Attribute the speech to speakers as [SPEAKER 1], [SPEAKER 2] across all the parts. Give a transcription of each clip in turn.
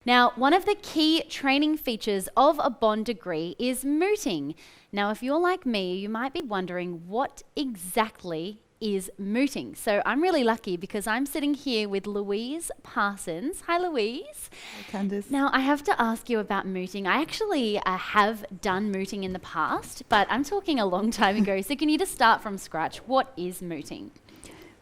[SPEAKER 1] Now, one of the key training features of a bond degree is mooting. Now, if you're like me, you might be wondering what exactly is mooting. So I'm really lucky because I'm sitting here with Louise Parsons. Hi, Louise.
[SPEAKER 2] Hi, Candice.
[SPEAKER 1] Now, I have to ask you about mooting. I actually have done mooting in the past, but I'm talking a long time ago. So can you just start from scratch? What is mooting?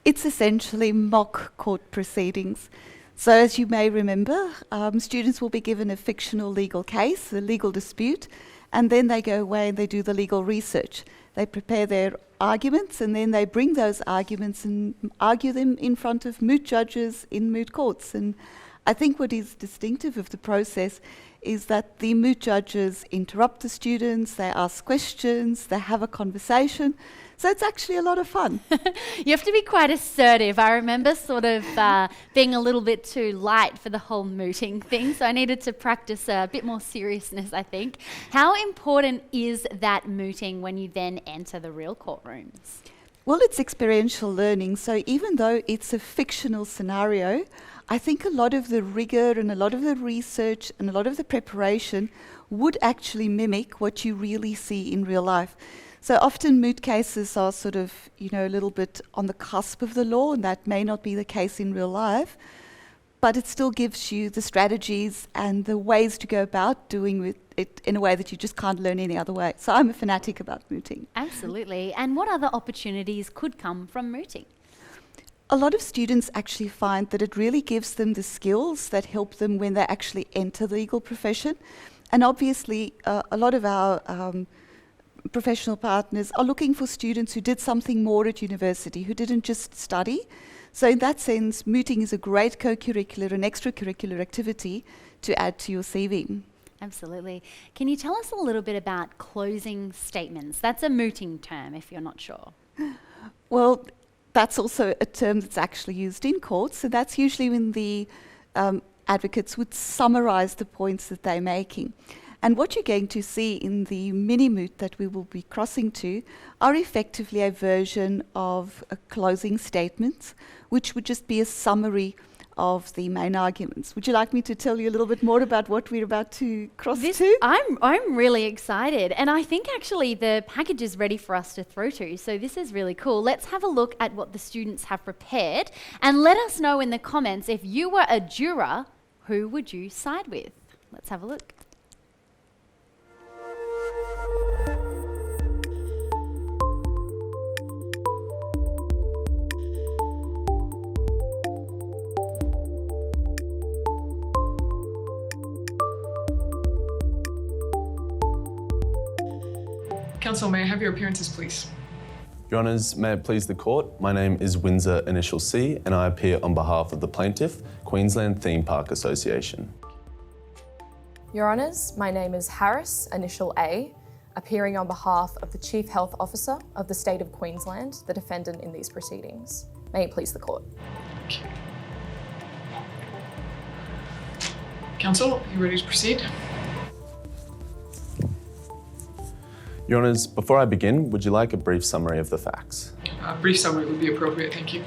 [SPEAKER 2] It's essentially mock court proceedings. So as you may remember, students will be given a fictional legal case, a legal dispute, and then they go away and they do the legal research. They prepare their arguments and then they bring those arguments and argue them in front of moot judges in moot courts. And I think what is distinctive of the process is that the moot judges interrupt the students, they ask questions, they have a conversation. So it's actually a lot of fun.
[SPEAKER 1] You have to be quite assertive. I remember sort of being a little bit too light for the whole mooting thing, so I needed to practice a bit more seriousness, I think. How important is that mooting when you then enter the real courtrooms?
[SPEAKER 2] Well, it's experiential learning, so even though it's a fictional scenario, I think a lot of the rigor and a lot of the research and a lot of the preparation would actually mimic what you really see in real life. So often moot cases are sort of, a little bit on the cusp of the law, and that may not be the case in real life, but it still gives you the strategies and the ways to go about doing it in a way that you just can't learn any other way. So I'm a fanatic about mooting.
[SPEAKER 1] Absolutely. And what other opportunities could come from mooting?
[SPEAKER 2] A lot of students actually find that it really gives them the skills that help them when they actually enter the legal profession. And obviously, a lot of our professional partners are looking for students who did something more at university, who didn't just study. So in that sense, mooting is a great co-curricular and extracurricular activity to add to your CV.
[SPEAKER 1] Absolutely. Can you tell us a little bit about closing statements? That's a mooting term, if you're not sure.
[SPEAKER 2] Well, that's also a term that's actually used in court. So that's usually when the advocates would summarize the points that they're making. And what you're going to see in the mini-moot that we will be crossing to are effectively a version of a closing statement, which would just be a summary of the main arguments. Would you like me to tell you a little bit more about what we're about to cross to?
[SPEAKER 1] I'm really excited, and I think actually the package is ready for us to throw to, so this is really cool. Let's have a look at what the students have prepared, and let us know in the comments, if you were a juror, who would you side with? Let's have a look.
[SPEAKER 3] Counsel, may I have your appearances, please?
[SPEAKER 4] Your Honours, may it please the Court, my name is Windsor Initial C and I appear on behalf of the plaintiff, Queensland Theme Park Association.
[SPEAKER 5] Your Honours, my name is Harris Initial A, appearing on behalf of the Chief Health Officer of the State of Queensland, the defendant in these proceedings. May it please the Court.
[SPEAKER 3] Okay. Counsel, are you ready to proceed?
[SPEAKER 4] Your Honours, before I begin, would you like a brief summary of the facts?
[SPEAKER 3] A brief summary would be appropriate, thank you.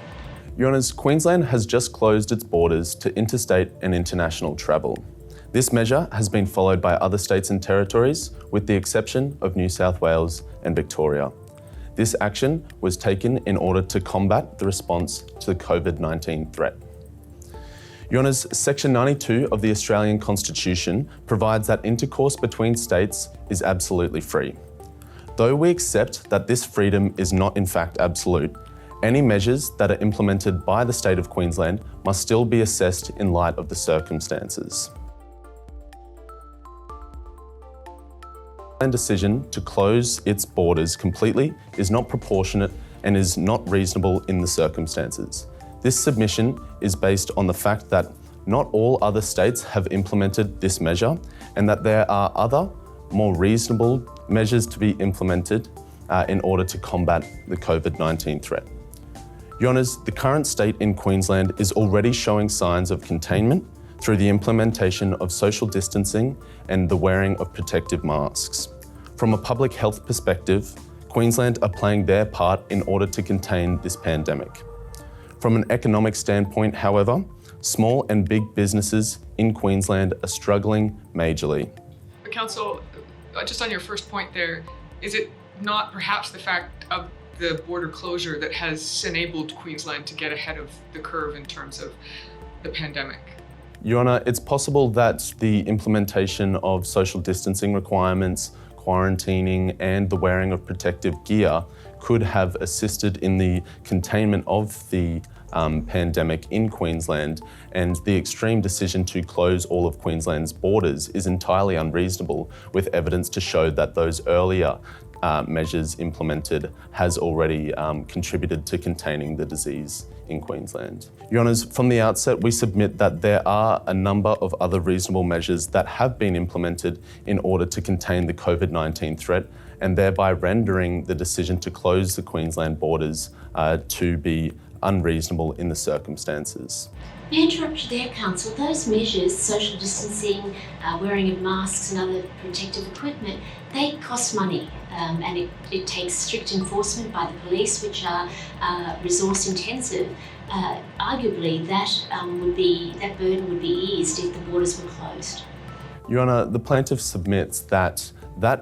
[SPEAKER 4] Your Honours, Queensland has just closed its borders to interstate and international travel. This measure has been followed by other states and territories, with the exception of New South Wales and Victoria. This action was taken in order to combat the response to the COVID-19 threat. Your Honours, Section 92 of the Australian Constitution provides that intercourse between states is absolutely free. Though we accept that this freedom is not in fact absolute, any measures that are implemented by the State of Queensland must still be assessed in light of the circumstances. The decision to close its borders completely is not proportionate and is not reasonable in the circumstances. This submission is based on the fact that not all other states have implemented this measure and that there are other, more reasonable measures to be implemented in order to combat the COVID-19 threat. Your Honours, the current state in Queensland is already showing signs of containment through the implementation of social distancing and the wearing of protective masks. From a public health perspective, Queensland are playing their part in order to contain this pandemic. From an economic standpoint, however, Small and big businesses in Queensland are struggling majorly.
[SPEAKER 3] But Council, just on your first point there, is it not perhaps the fact of the border closure that has enabled Queensland to get ahead of the curve in terms of the pandemic?
[SPEAKER 4] Your Honour, it's possible that the implementation of social distancing requirements, quarantining and the wearing of protective gear could have assisted in the containment of the pandemic in Queensland, and the extreme decision to close all of Queensland's borders is entirely unreasonable, with evidence to show that those earlier measures implemented has already contributed to containing the disease in Queensland. Your Honours, from the outset, we submit that there are a number of other reasonable measures that have been implemented in order to contain the COVID-19 threat, and thereby rendering the decision to close the Queensland borders to be unreasonable in the circumstances.
[SPEAKER 6] May I interrupt you there, Council? Those measures, social distancing, wearing of masks and other protective equipment, they cost money, and it takes strict enforcement by the police, which are resource intensive. Arguably, that burden would be eased if the borders were closed.
[SPEAKER 4] Your Honour, the plaintiff submits that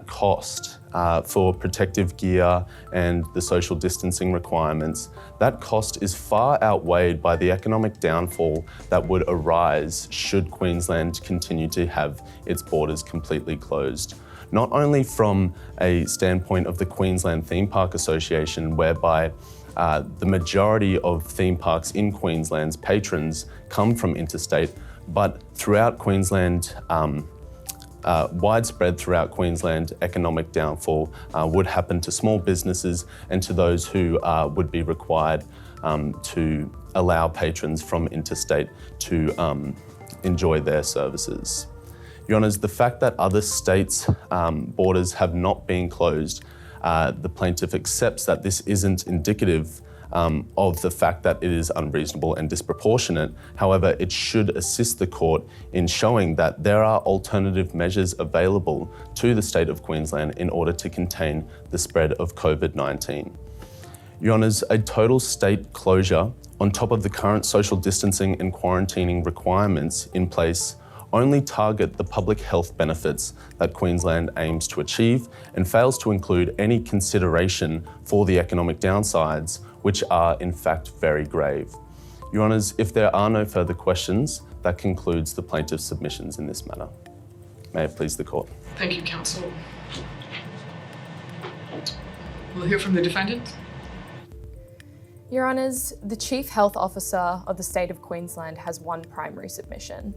[SPEAKER 4] cost for protective gear and the social distancing requirements, that cost is far outweighed by the economic downfall that would arise should Queensland continue to have its borders completely closed. Not only from a standpoint of the Queensland Theme Park Association, whereby the majority of theme parks in Queensland's patrons come from interstate, but throughout Queensland, widespread throughout Queensland, economic downfall would happen to small businesses and to those who would be required to allow patrons from interstate to enjoy their services. Your Honours, the fact that other states' borders have not been closed, the plaintiff accepts that this isn't indicative of the fact that it is unreasonable and disproportionate. However, it should assist the court in showing that there are alternative measures available to the state of Queensland in order to contain the spread of COVID-19. Your Honours, a total state closure on top of the current social distancing and quarantining requirements in place only target the public health benefits that Queensland aims to achieve and fails to include any consideration for the economic downsides, which are in fact very grave. Your Honours, if there are no further questions, that concludes the plaintiff's submissions in this matter. May it please the court.
[SPEAKER 3] Thank you, Counsel. We'll hear from the defendant.
[SPEAKER 5] Your Honours, the Chief Health Officer of the State of Queensland has one primary submission: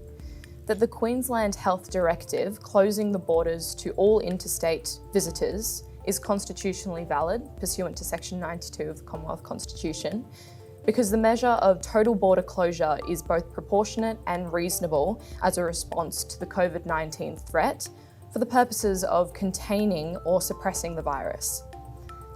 [SPEAKER 5] that the Queensland Health Directive closing the borders to all interstate visitors is constitutionally valid, pursuant to Section 92 of the Commonwealth Constitution, because the measure of total border closure is both proportionate and reasonable as a response to the COVID-19 threat for the purposes of containing or suppressing the virus.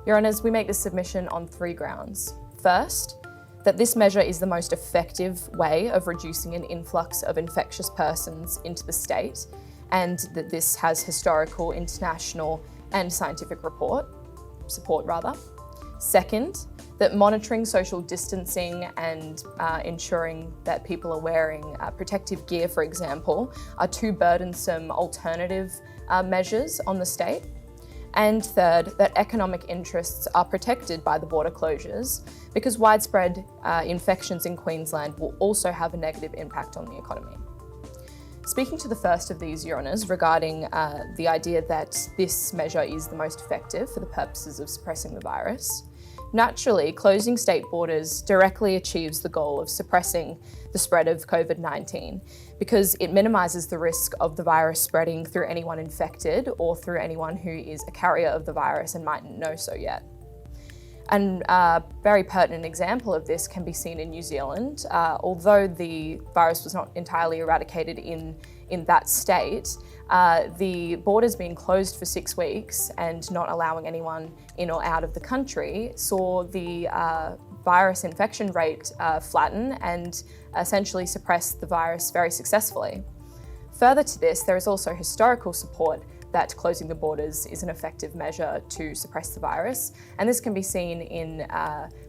[SPEAKER 5] Your Honours, we make this submission on three grounds. First, that this measure is the most effective way of reducing an influx of infectious persons into the state, and that this has historical, international and scientific support. Second, that monitoring social distancing and ensuring that people are wearing protective gear, for example, are two burdensome alternative measures on the state. And third, that economic interests are protected by the border closures because widespread infections in Queensland will also have a negative impact on the economy. Speaking to the first of these, Your Honours, regarding the idea that this measure is the most effective for the purposes of suppressing the virus, naturally, closing state borders directly achieves the goal of suppressing the spread of COVID-19 because it minimises the risk of the virus spreading through anyone infected or through anyone who is a carrier of the virus and mightn't know so yet. And a very pertinent example of this can be seen in New Zealand. Although the virus was not entirely eradicated in that state, the borders being closed for 6 weeks and not allowing anyone in or out of the country saw the virus infection rate flatten and essentially suppress the virus very successfully. Further to this, there is also historical support that closing the borders is an effective measure to suppress the virus. And this can be seen in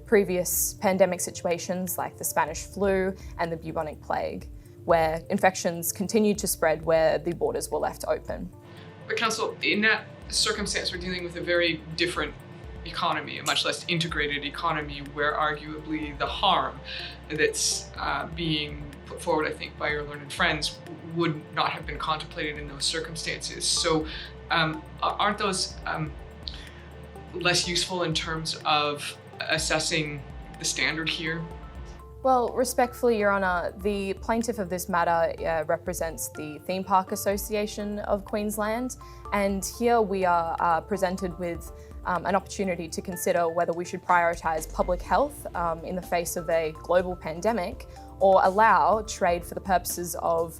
[SPEAKER 5] previous pandemic situations like the Spanish flu and the bubonic plague, where infections continued to spread where the borders were left open.
[SPEAKER 3] But Council, in that circumstance, we're dealing with a very different economy, a much less integrated economy, where arguably the harm that's being put forward, I think, by your learned friends would not have been contemplated in those circumstances. So aren't those less useful in terms of assessing the standard here?
[SPEAKER 5] Well, respectfully, Your Honour, the plaintiff of this matter represents the Theme Park Association of Queensland, and here we are presented with an opportunity to consider whether we should prioritise public health in the face of a global pandemic, or allow trade for the purposes of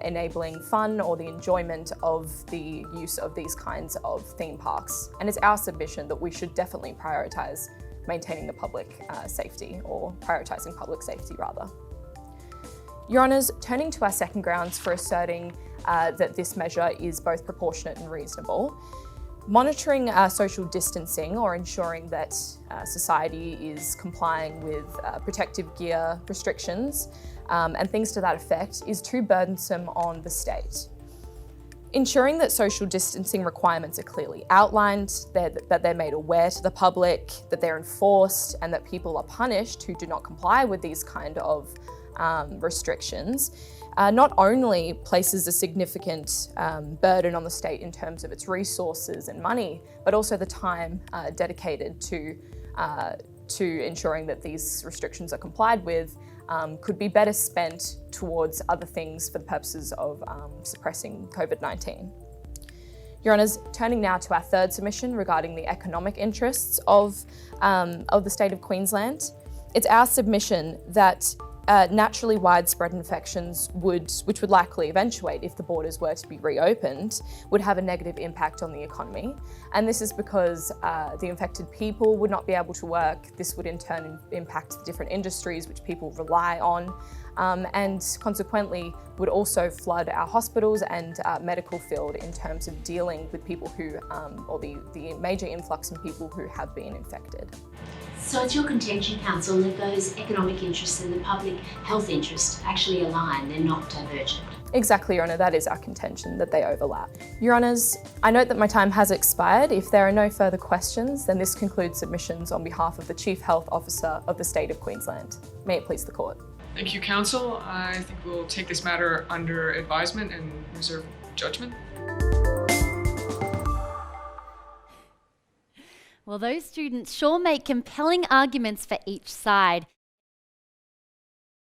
[SPEAKER 5] enabling fun or the enjoyment of the use of these kinds of theme parks. And it's our submission that we should definitely prioritise maintaining the public safety, or prioritising public safety rather. Your Honours, turning to our second grounds for asserting that this measure is both proportionate and reasonable, monitoring social distancing, or ensuring that society is complying with protective gear restrictions and things to that effect, is too burdensome on the state. Ensuring that social distancing requirements are clearly outlined, that they're made aware to the public, that they're enforced, and that people are punished who do not comply with these kind of restrictions, not only places a significant burden on the state in terms of its resources and money, but also the time dedicated to ensuring that these restrictions are complied with could be better spent towards other things for the purposes of suppressing COVID-19. Your Honours, turning now to our third submission regarding the economic interests of the state of Queensland, it's our submission that naturally widespread infections which would likely eventuate if the borders were to be reopened, would have a negative impact on the economy. And this is because the infected people would not be able to work. This would in turn impact the different industries which people rely on, and consequently would also flood our hospitals and medical field in terms of dealing with people who, or the major influx in people who have been infected.
[SPEAKER 6] So it's your contention, Council, that those economic interests and the public health interest actually align, they're not divergent?
[SPEAKER 5] Exactly, Your Honour, that is our contention, that they overlap. Your Honours, I note that my time has expired. If there are no further questions, then this concludes submissions on behalf of the Chief Health Officer of the State of Queensland. May it please the Court.
[SPEAKER 3] Thank you, Council. I think we'll take this matter under advisement and reserve judgment.
[SPEAKER 1] Well, those students sure make compelling arguments for each side.